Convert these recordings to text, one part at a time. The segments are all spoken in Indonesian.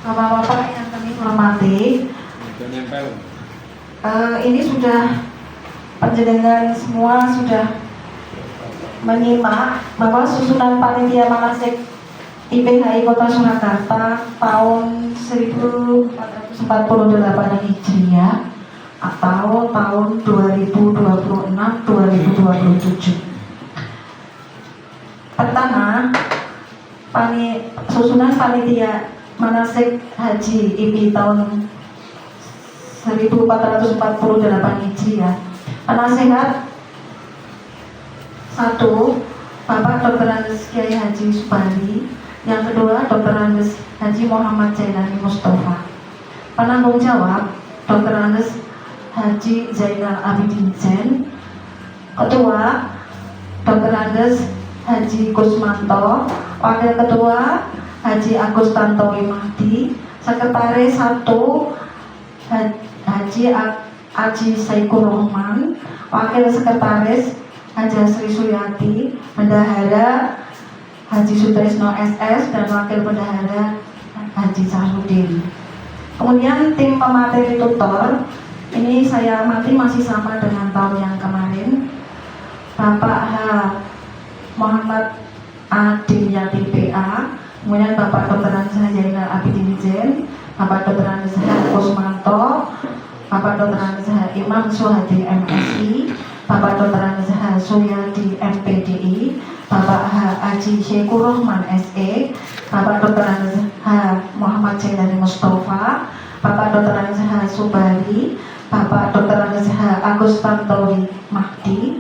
Bapak-bapak yang kami hormati, ini sudah panjenengan semua sudah menyimak bahwa susunan panitia manasik IPHI Kota Surakarta tahun 1448 Hijriah atau tahun 2026-2027. Pertama, susunan panitia manasik haji IPI tahun 1448 Hijriah. Penasehat 1. Bapak Dr. Andes Kiai Haji Subari. Yang kedua, Dr. Andes Haji Muhammad Jailani Mustafa. Penanggung jawab Dr. Andes Haji Zainal Abidin Zain. Ketua Dr. Andes Haji Kusmanto. Wakil Ketua Haji Agus Tantowi Mahdi. Sekretaris 1 Haji Aji Saikur Rahman. Wakil Sekretaris Haji Sri Suryati. Bendahara Haji Sutrisno SS dan Wakil Bendahara Haji Sahrudin. Kemudian tim pemateri tutor ini saya amati masih sama dengan tahun yang kemarin. Bapak H. Muhammad Dimyati PA, kemudian Bapak Dr. Andes Zainal Abidin Zain, Bapak Dr. Andes Kusmanto, Bapak Dr. Andes Imam Suhadi MSI, Bapak Dr. Andes Suyadi MPDI, Bapak H. Haji Syekur Rahman SE, Bapak Dr. Andes Muhammad Jailani Mustafa, Bapak Dr. Andes Subari, Bapak Dr. Andes Agus Tantowi Mahdi,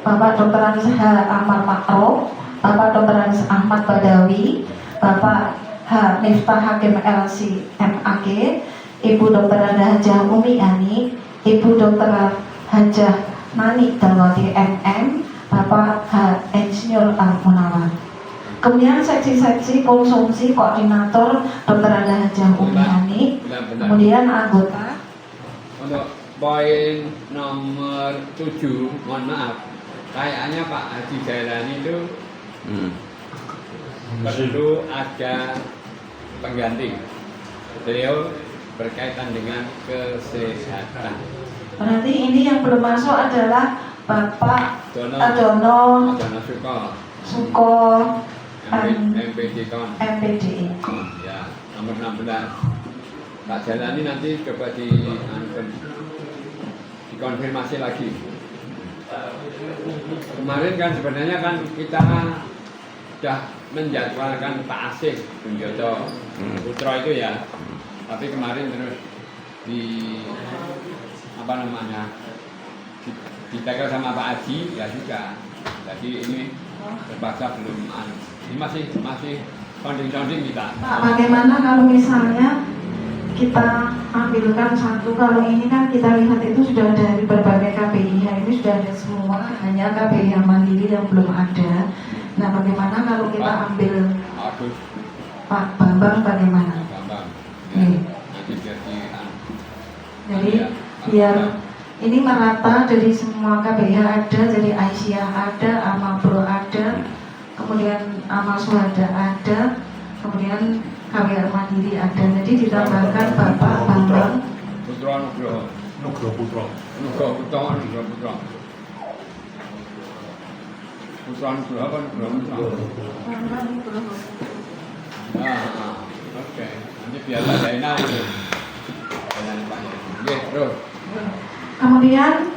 Bapak Dr. Andes Ahmad Makro, Bapak Dr. Andes Ahmad Badawi, Bapak H. Miftah Hakim LC MAG, Ibu Dr. Hajah Umi Ani, Ibu Dr. Hajah Nani Dalwati MM, Bapak H. Insinyur Al-Munawar. Kemudian seksi-seksi konsumsi koordinator Dr. Hajah Umi Ani. Kemudian anggota untuk poin nomor 7, mohon maaf, kayaknya Pak Haji Jailani itu perlu ada pengganti. Beliau berkaitan dengan kesehatan. Berarti ini yang belum masuk adalah Bapak Dono Suko MPDI. Ya, nomor 16. Pak Jailani nanti coba dikonfirmasi lagi. Kemarin kan sebenarnya kan kita sudah menjadwalkan Pak Asih Bunjoto Putro itu ya, tapi kemarin terus ditekel sama Pak Haji ya juga. Jadi ini terpaksa belum ini masih sounding kita. Pak, bagaimana kalau misalnya kita ambilkan satu, kalau ini kan kita lihat itu sudah dari berbagai KPIH ini sudah ada semua, hanya KPIH mandiri yang belum ada. Nah, bagaimana kalau kita ambil Pak Bambang, bagaimana? Bambang. Jadi biar ini merata dari semua KPIH ada, jadi Aisyah ada, Amal Bro ada, kemudian Amal Suhada ada, kemudian KPIH mandiri ada. Jadi ditambahkan Bapak Bambang Nugroho Putro. Oke. Nanti biar Pak Zainal itu. Terus. Kemudian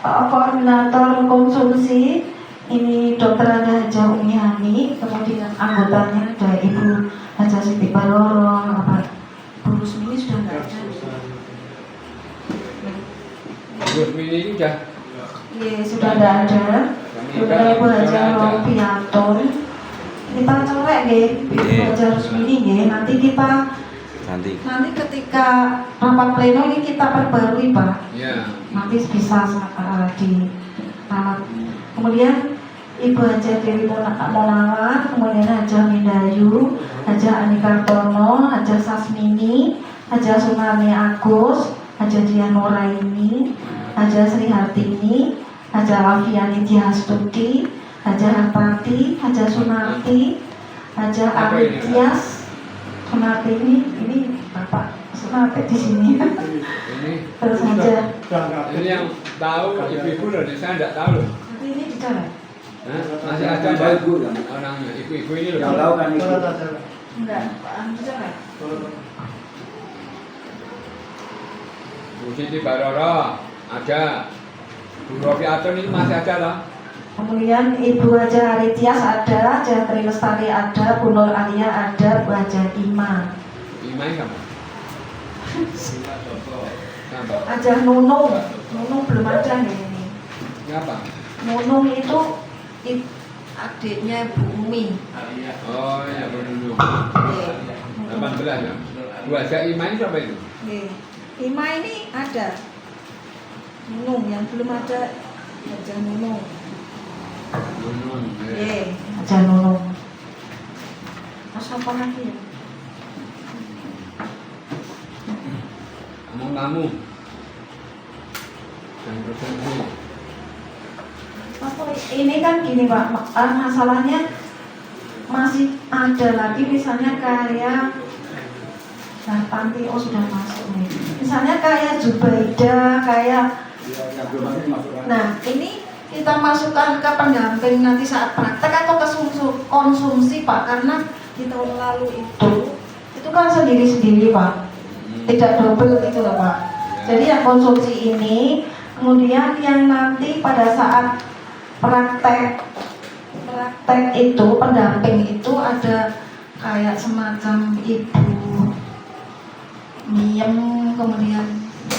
koordinator konsumsi ini Dr. Hajah Umi Hani, kemudian anggotanya ada Ibu Hajah Siti Balorong, Bu Rusmini sudah tidak ada. Bu Rusmini ini sudah? Iya, sudah tidak ada. Sudah Ibu Hajah Rofianto. Kita colek ya, Ibu Hajah Rusmini ya. Nanti ketika rapat pleno ini kita perbarui Pak. Ya. Nanti bisa di rapat. Kemudian Ibu Hajah Dewi Monawar, kemudian Hajah Mindayu, Hajah Ani Kartono, Hajah Sasmini, Hajah Sunarni Agus, Hajah Dian Nuraini, Hajah Sri Hartini, Hajah Lafiani Diastuti, Hajah Hartati, Hajah Sunarti, Hajah Aritias, Sunarti ini Bapak Sunarti di sini. Ini Terus saja. ini yang tahu ibu-ibu loh, saya tidak tahu loh. Nanti ini bicara. Hah? Masih ada Ibu-ibu kan? orangnya, ibu-ibu ini loh. Yang tahu kan ibu. Enggak, Pak bicara. Bu Siti Baroro ada, Bu Rofi Atun itu masih ada loh. Kemudian Ibu Haja Aritias ada, Haja Tri Lestari ada, Bu Nur Alia ada, Bu Haja Ima. Imai kamu? Kenapa? Haja Nunung, Nunung belum ada nih ini. Kenapa? Nunung itu adiknya Bu Umi. Oh ya benar. Nggih. 18 ya. Bu Haja Imai siapa itu? Nggih. Ima ini ada. Nunung yang belum ada Haja Nunung. Nunun. Nggih, Haja Nunung. Mas apa lagi ya? Ngomong tamu. Dan berfungsi. Apa ini kan gini Pak, masalahnya masih ada lagi misalnya kayak Panti, oh sudah masuk nih. Misalnya kayak Jubaida, kayak Yang belum masuk masukkan. nah ini kita masukkan ke pendamping nanti saat praktek atau ke konsumsi Pak, karena di tahun lalu itu kan sendiri-sendiri Pak, tidak double itu loh Pak. Jadi yang konsumsi ini, kemudian yang nanti pada saat praktek itu pendamping itu ada kayak semacam Ibu Miem, kemudian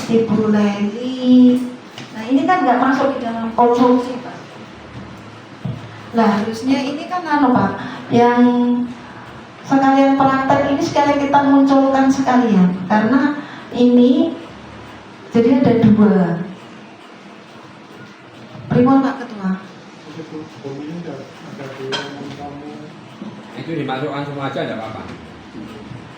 Ibu Leli. Nah ini kan nggak masuk di dalam konsumsi Pak. Nah harusnya ini kan Pak, yang sekalian praktek ini sekalian kita munculkan sekalian, karena ini jadi ada dua. Primo Pak Ketua. Itu dimasukkan semua aja tidak apa-apa.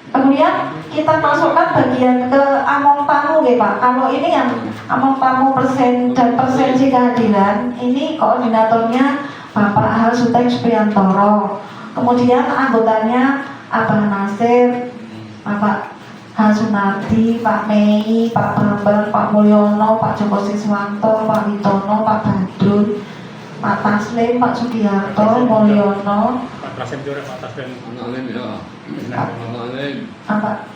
Kemudian kita masukkan bagian ke among tamu ya Pak. Kalau ini yang among tamu persen dan persensi kehadiran, ini koordinatornya Bapak Hal Suteng Supriantoro. Kemudian anggotanya Abah Nasir, Bapak Hal Sunardi, Pak Mei, Pak Bambang, Pak Mulyono, Pak Joko Siswanto, Pak Witono, Pak Badrun, Pak Taslim, Pak Sugiharto, Mulyono, Pak Taslim juga, Pak Taslim. Anak alim ya. Anak alim. apa?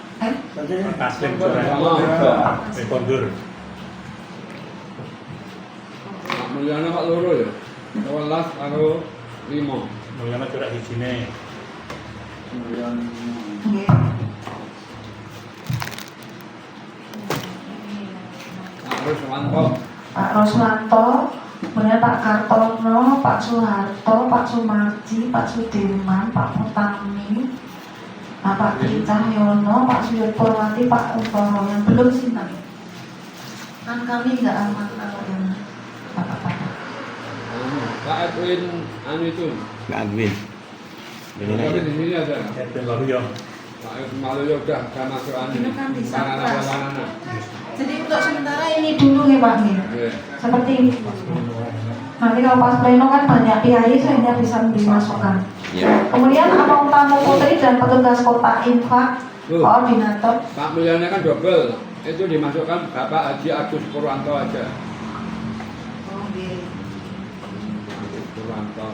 Pak Taslim juga. Kondur. Pak Mulyono Pak Loro ya. 11 karo 5. Mulyono juga di sini. Nggih. Pak Ruswanto. Pak Roswanto, kemudian Pak Kartono, Pak Soeharto, Pak Sumarji, Pak Sudirman, Pak Mutami, Pak Tri Cahyono, Pak Suyut Purwati, Pak Utomo. Yang belum sih Pak. Kan kami nggak aman kalau yang bapak-bapak. Pak Edwin anu itu. Nggak Agwin. Tapi di sini ada. Edwin Waluyo. Pak Edwin Waluyo udah masuk anu. Ini kan di Satgas. Sarana. Jadi untuk sementara ini dulu ya Pak. Iya. Seperti ini. Nanti kalau pas pleno kan banyak kiai sehingga bisa dimasukkan. Ya. Kemudian among tamu putri dan petugas kota infak, koordinator. Pak Mulyono kan double. Itu dimasukkan Bapak Haji Agus Purwanto aja. Agus Purwanto.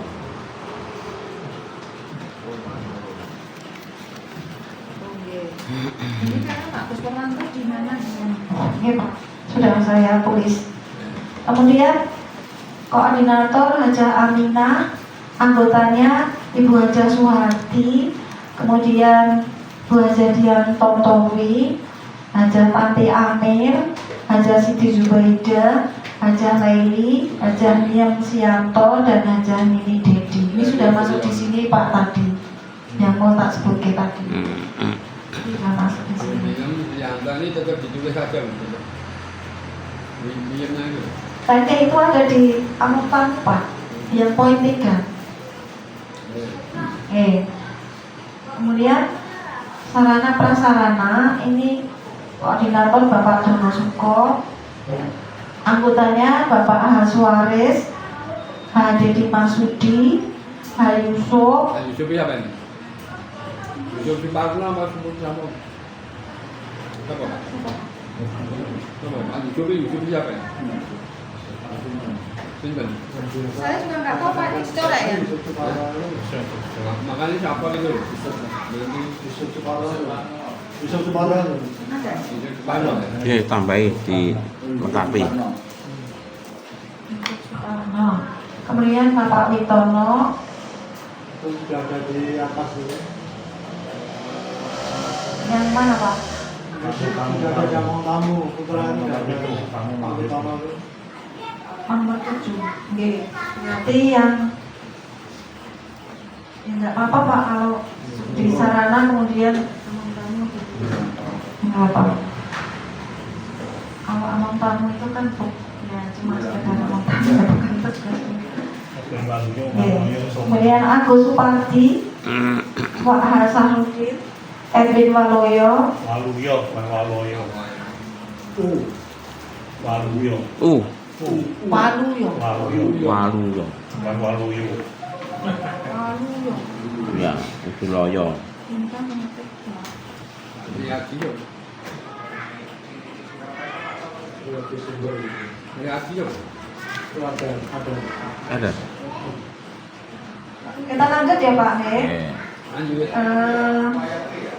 Ini kan Pak Agus Purwanto di mana? Oke Pak, sudah saya tulis. Kemudian koordinator Haja Aminah, anggotanya Ibu Haja Suharti, kemudian Bu Haja Dian Tontowi, Haja Panti Amir, Haja Siti Zubaida, Haja Laili, Haja Miem Sianto, dan Haja Mini Dedi. Ini sudah masuk di sini Pak tadi, yang mau tak sebutkan tadi. Sudah masuk di sini. Yang tadi tetap ditulis saja. Minimnya itu. Tadi itu ada di amukan Pak, yang poin 3. Kemudian sarana prasarana ini koordinator Bapak Dono Suko, anggotanya Bapak H. Suaris, H. Dedi Masudi, H. Yusuf, Yusuf apa ini? Yusuf Suparno apa sebut sama? Apa? Apa? Yusuf siapa? Sinten? Saya juga nggak tahu Pak, ini coret ya. Makanya siapa itu? Yusuf Suparno. Ada. Yusuf Suparno. Oke, tambahi di lengkapi. Soekarno. Kemudian Bapak Witono, Itu sudah ada di atas itu. yang mana Pak? Sudah ada jamu tamu putranya. Pak Witono itu. Nomor 7. Oke. Berarti yang ya nggak apa-apa Pak kalau di sarana kemudian nggak apa. Kalau among tamu itu kan ya cuma sekedar among tamu bukan tugas. Dan Waluyo, Oke. Kemudian Agus Supardi, Pak Hasanuddin, Edwin Waloyo, Waluyo, bukan Waloyo. Waluyo. Waluyo. Waluyo. Waluyo. Bukan Waluyo. Waluyo. Ya, itu loyo. Ini kan menyebut Reaksiyo. Reaksiyo. Itu ada. Ada. Kita lanjut ya Pak nih. Oke. Lanjut.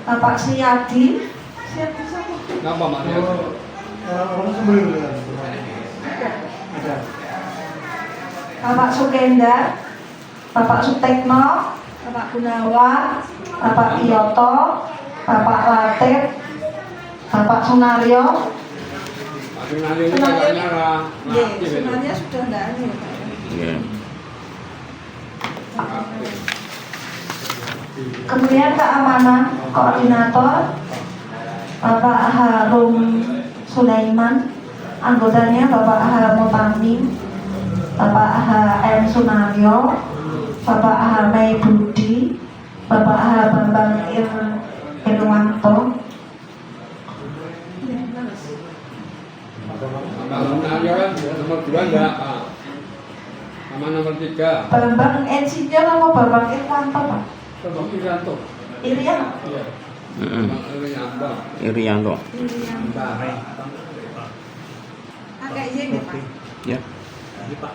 Bapak Siyadi. Siyadi siapa? Kenapa Mas Reaksiyo? Orang sebelum itu. Ada. Bapak Sukendar, Bapak Sutekno, Bapak Gunawan, Bapak Kiyoto, Bapak Latif, Bapak Sunario. Pak Sunaryo ini kayaknya aktif itu. Sunaryo sudah enggak ada ya Pak. Iya. Kemudian keamanan koordinator Bapak Harum Sulaiman, anggotanya Bapak H. Mutami, Bapak H. M. Sunario, Bapak H. Mei Budi, Bapak H. Bambang Irwanto. Pak Sunaryo kan nomor 2 enggak, Pak? Sama nomor 3. Bambang Insinyur apa Bambang Irwanto Pak? Bambang Irianto. Irian? Iya. Mm-mm. Bambang Irianto. Irianto. Agak izin ya Pak. Ya.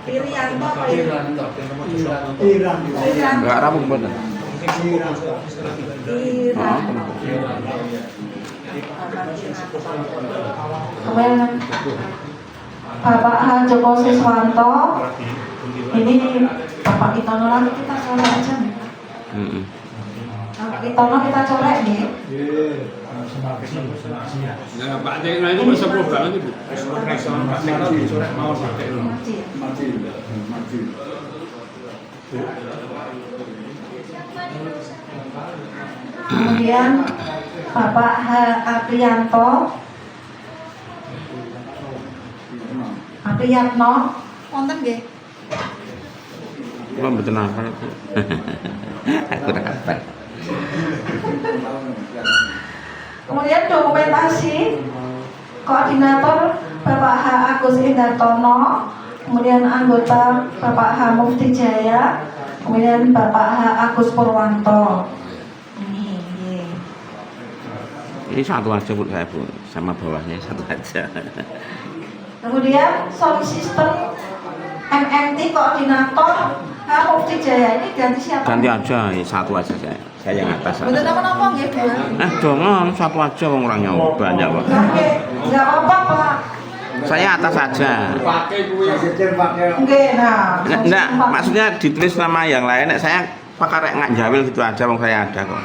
Irianto apa Irianto? Iran. Enggak rampung bener. Iran. Iran. Kemudian Bapak H. Joko Siswanto, ini Bapak Itono lagi kita colek aja nih. Mm-mm. Bapak Itono kita colek nih. Nah, Pak Tekno itu masa banget itu. Mati ya? Mati. Kemudian Bapak H. Aprianto, Apriyatno, wonten nggih. Kula mboten hafal itu. Aku ora hafal. Kemudian dokumentasi koordinator Bapak H. Agus Indartono, kemudian anggota Bapak H. Mufti Jaya, kemudian Bapak H. Agus Purwanto. Ini. Ini satu aja Bu saya Bu, sama bawahnya satu aja. Kemudian sound system MMT koordinator H. Mufti Jaya ini ganti siapa? Ganti aja, satu aja saya yang atas. Betul apa nggih dua? Jangan satu aja wong orangnya banyak Pak. Enggak apa-apa Pak. Saya atas aja. Pakai kuwi. Oke, nah. Enggak, maksudnya ditulis nama yang lain. Saya pakai nggak jawil gitu aja, wong saya ada kok.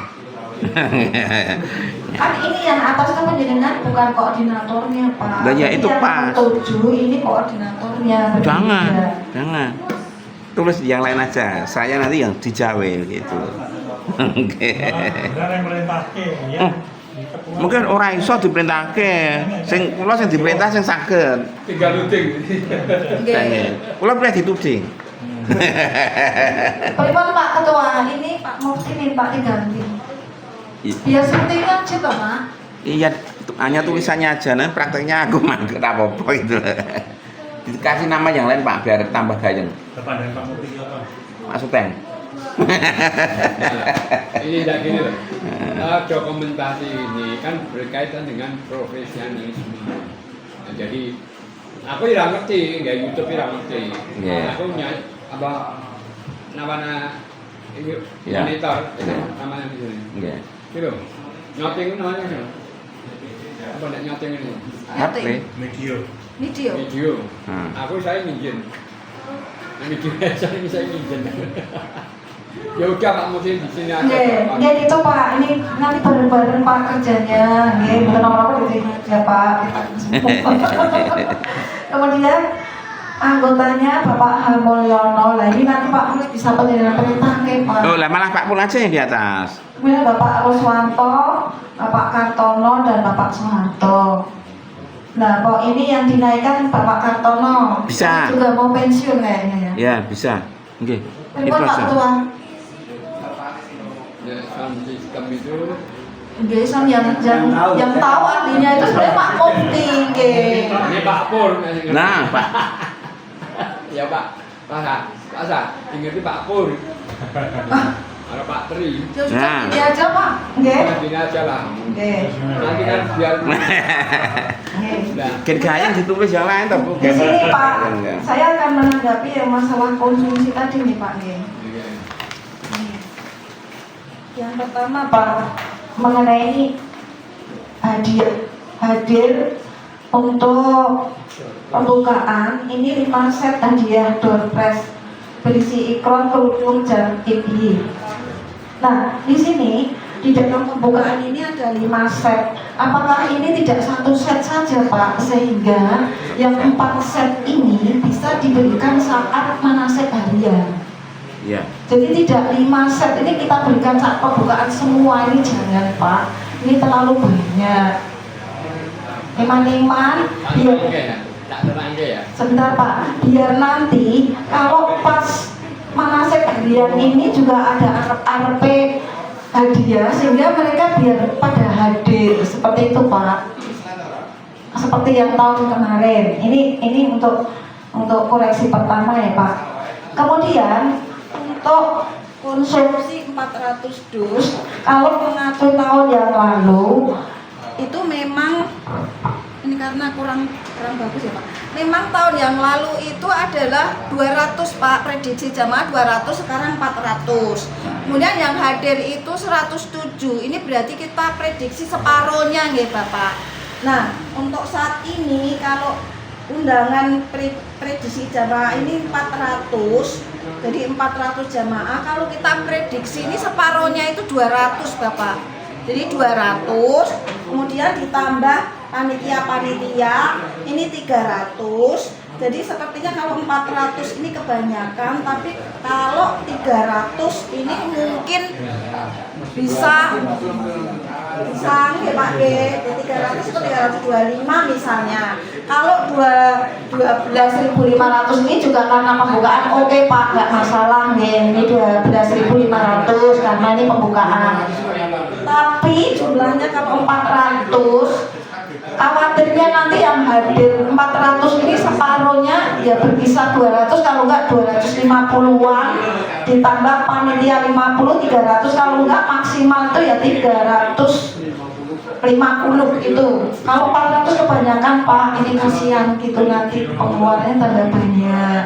Kan ini yang atas kan penjenengan bukan koordinatornya Pak. Lah, ya, itu Ini yang pas. 7 ini koordinatornya. Jangan, berbeda. jangan. Tulis yang lain aja. Saya nanti yang dijawil gitu. Oke. Benar yang merintahke, ya. Oh, mungkin orang iso diperintahke. Sing kula sing diperintah sing saged. Tinggal luding. Nggih. Kula pernah dituding. Pripun Pak Ketua, ini Pak Mufti minta diganti. Biar seperti ini aja toh Pak. Iya, hanya tulisannya aja, nah prakteknya aku mah nggak apa-apa gitu. Dikasih nama yang lain Pak, biar tambah gayeng. Depan dari Pak Mufti apa? Masuk teng. Ini tidak gini loh. Dokumentasi ini kan berkaitan dengan profesionalisme. Nah, jadi aku tidak ngerti, nggak YouTube tidak ngerti. Yeah. Aku punya apa namanya Yeah. monitor, Yeah. namanya di sini. Nggih. Gitu. Nyoting itu namanya apa? Apa nak nyoting ini? HP. Medio. Video. Video. Hmm. Aku saya minjem. Video saya bisa minjem. Ya udah Pak Musin di sini aja. Pak. Nggih itu Pak, ini nanti bareng-bareng Pak kerjanya, nggih bukan apa-apa gitu ya Pak. Kemudian anggotanya Bapak Harmolyono, lah ini nanti Pak Mulis bisa penilaian perintah nggih Pak. Oh, lah malah Pak Pul aja yang di atas. Kemudian Bapak Roswanto, Bapak Kartono dan Bapak Soeharto. Nah, kok ini yang dinaikkan Bapak Kartono. Bisa. Ini juga mau pensiun kayaknya ya. Ya, bisa. Nggih. Terima Pak aja. Ketua. Ya, sound system itu Nggih, Son yang tahu ahlinya itu sebenarnya Pak Mufti nggih. ini Pak Pur. Nah, Pak. Ya Pak. Pak Sa, ingat Pak Pur. Ada Pak Tri. Ya sudah Nah. ini aja Pak. Nggih. Nanti aja lah. Nggih. Nanti kan biar. Nggih. Nah, Gen gayang ditulis yang lain toh, Bu. Di sini Pak, Enggak. saya akan menanggapi yang masalah konsumsi tadi nih Pak nggih. Yang pertama Pak, mengenai hadir untuk pembukaan ini 5 set hadiah door prize berisi iklan kerudung dan IPI. Nah, di sini di dalam pembukaan ini ada 5 set. Apakah ini tidak 1 set saja Pak, sehingga yang 4 set ini bisa diberikan saat manasik harian? Iya. Jadi tidak 5 set ini kita berikan saat pembukaan semua, ini jangan Pak, ini terlalu banyak. Iman-iman, biar tak terangke ya. sebentar Pak, biar nanti kalau pas manasik harian ini juga ada RP hadiah sehingga mereka biar pada hadir seperti itu Pak. Seperti yang tahun kemarin. Ini untuk koreksi pertama ya Pak. Kemudian untuk konsumsi 400 dus kalau mengacu tahun yang lalu itu memang ini karena kurang bagus ya Pak. Memang tahun yang lalu itu adalah 200 Pak, prediksi jamaah 200, sekarang 400. Kemudian yang hadir itu 107. Ini berarti kita prediksi separohnya nggih Bapak. Nah, untuk saat ini kalau undangan prediksi jamaah ini 400, jadi 400 jamaah. Kalau kita prediksi ini separohnya itu 200 Bapak. Jadi 200, kemudian ditambah panitia ini 300. Jadi sepertinya kalau 400 ini kebanyakan, tapi kalau 300 ini mungkin bisa ya Pak G, 300 itu 325 misalnya. Kalau 12.500 ini juga karena pembukaan, oke Pak, nggak masalah nih, ini 12.500 karena ini pembukaan. Tapi jumlahnya kalau 400, khawatirnya nanti yang hadir 400 ini separuhnya ya berkisar 200, kalau enggak 250-an, ditambah panitia 50, 300, kalau enggak maksimal itu ya 350 itu. Kalau 400 kebanyakan Pak, ini kasihan gitu, nanti pengeluarannya tambah banyak.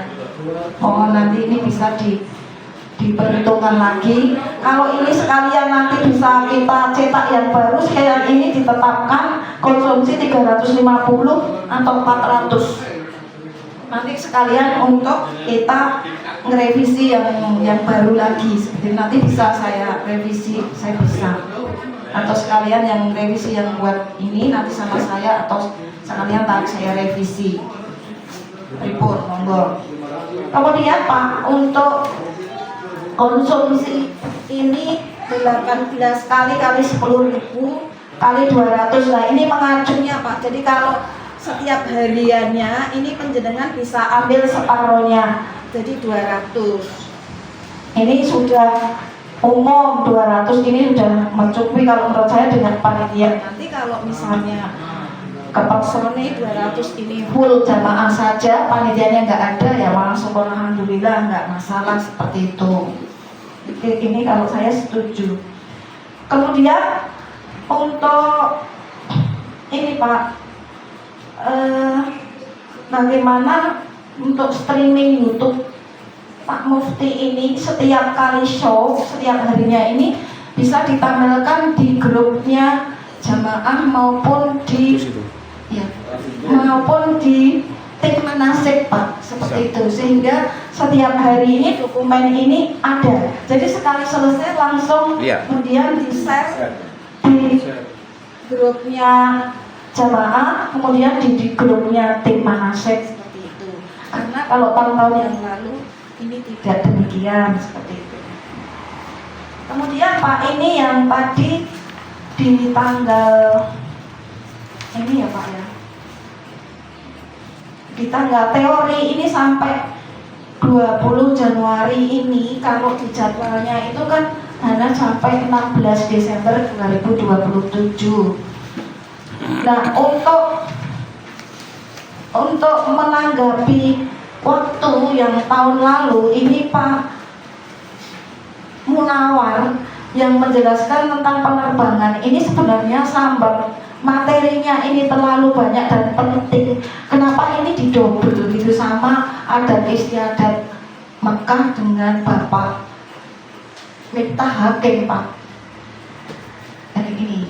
Oh nanti ini bisa diperhitungkan lagi. Kalau ini sekalian nanti bisa kita cetak yang baru, sekalian ini ditetapkan konsumsi 350 atau 400. Nanti sekalian untuk kita ngerevisi yang baru lagi. Seperti nanti bisa saya revisi, saya bisa. Atau sekalian yang revisi yang buat ini nanti sama saya, atau sekalian saya revisi. Report monggo. Kemudian Pak, untuk konsumsi ini 18 kali 10.000 kali 200. Nah ini mengacunya Pak, jadi kalau setiap hariannya ini penjenengan bisa ambil separohnya, jadi 200. Ini sudah umum 200, ini sudah mencukupi kalau menurut saya dengan panitia. Nanti kalau misalnya kepersone 200 ini full jamaah saja, panitianya nggak ada, ya langsung alhamdulillah, nggak masalah seperti itu. Ini kalau saya setuju. Kemudian untuk ini Pak, bagaimana untuk streaming YouTube Pak Mufti ini setiap kali show, setiap harinya ini bisa ditampilkan di grupnya jamaah maupun di ya, maupun di tim manasik Pak, seperti itu, sehingga setiap hari ini dokumen ini ada, jadi sekali selesai langsung kemudian di share di grupnya jamaah, kemudian di grupnya tim manasik, seperti itu. Karena kalau tahun-tahun yang lalu ini tidak demikian, seperti itu. Kemudian Pak, ini yang tadi di tanggal ini ya Pak ya, di tanggal teori ini sampai 20 Januari ini, kalau di jadwalnya itu kan hanya sampai 16 Desember 2027. Nah, untuk menanggapi waktu yang tahun lalu ini Pak Munawar yang menjelaskan tentang penerbangan ini sebenarnya sambat materinya ini terlalu banyak dan penting. Kenapa ini didobel gitu sama adat istiadat Mekah dengan Bapak Miftah Hakim Pak hari ini.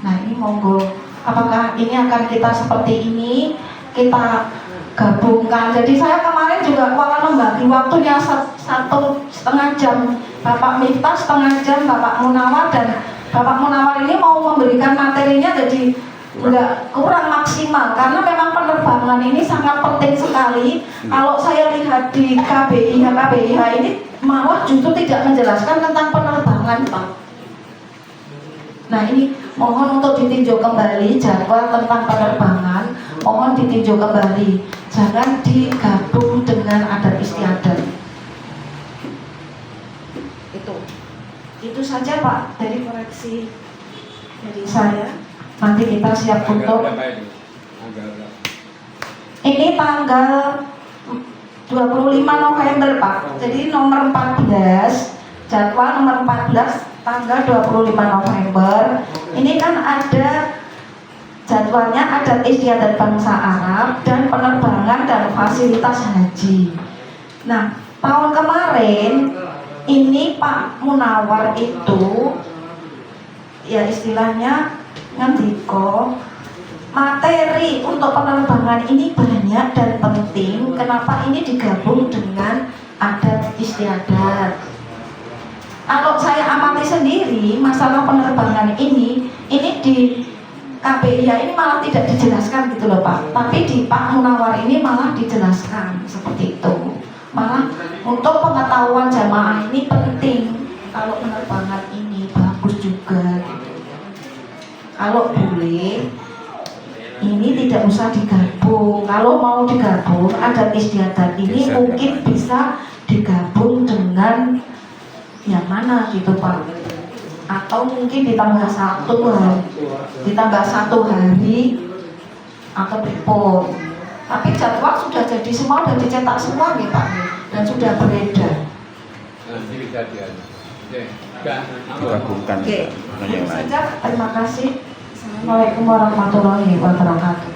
Nah ini monggo, apakah ini akan kita seperti ini kita gabungkan. Jadi saya kemarin juga malah membagi waktunya 1,5 jam, Bapak Miftah 1,5 jam, Bapak Munawar, dan Bapak Munawar ini mau memberikan materinya jadi enggak kurang maksimal karena memang penerbangan ini sangat penting sekali. Kalau saya lihat di KBIH ini malah justru tidak menjelaskan tentang penerbangan Pak. Nah ini mohon untuk ditinjau kembali jadwal tentang penerbangan, mohon ditinjau kembali, jangan digabung dengan adat istiadat. Itu saja Pak dari koreksi dari saya. Nanti kita siap untuk ini tanggal 25 November Pak. Jadi nomor 14, jadwal nomor 14 tanggal 25 November. Ini kan ada jadwalnya adat istiadat bangsa Arab dan penerbangan dan fasilitas haji. Nah, tahun kemarin ini Pak Munawar itu ya istilahnya ngendiko materi untuk penerbangan ini banyak dan penting. Kenapa ini digabung dengan adat istiadat? Kalau saya amati sendiri masalah penerbangan ini di KBIH ini malah tidak dijelaskan gitu loh Pak. Tapi di Pak Munawar ini malah dijelaskan seperti itu. Malah untuk pengetahuan jamaah ini penting. Kalau penerbangan ini bagus juga gitu. Kalau boleh ini tidak usah digabung. Kalau mau digabung adat istiadat ini mungkin bisa digabung dengan yang mana gitu Pak, atau mungkin ditambah satu hari atau pripun. Tapi jadwal sudah jadi semua, sudah dicetak semua nih Pak, dan sudah beredar. Nanti kejadian. Gabungkan dengan yang lain. Saja, terima kasih. Assalamualaikum warahmatullahi wabarakatuh.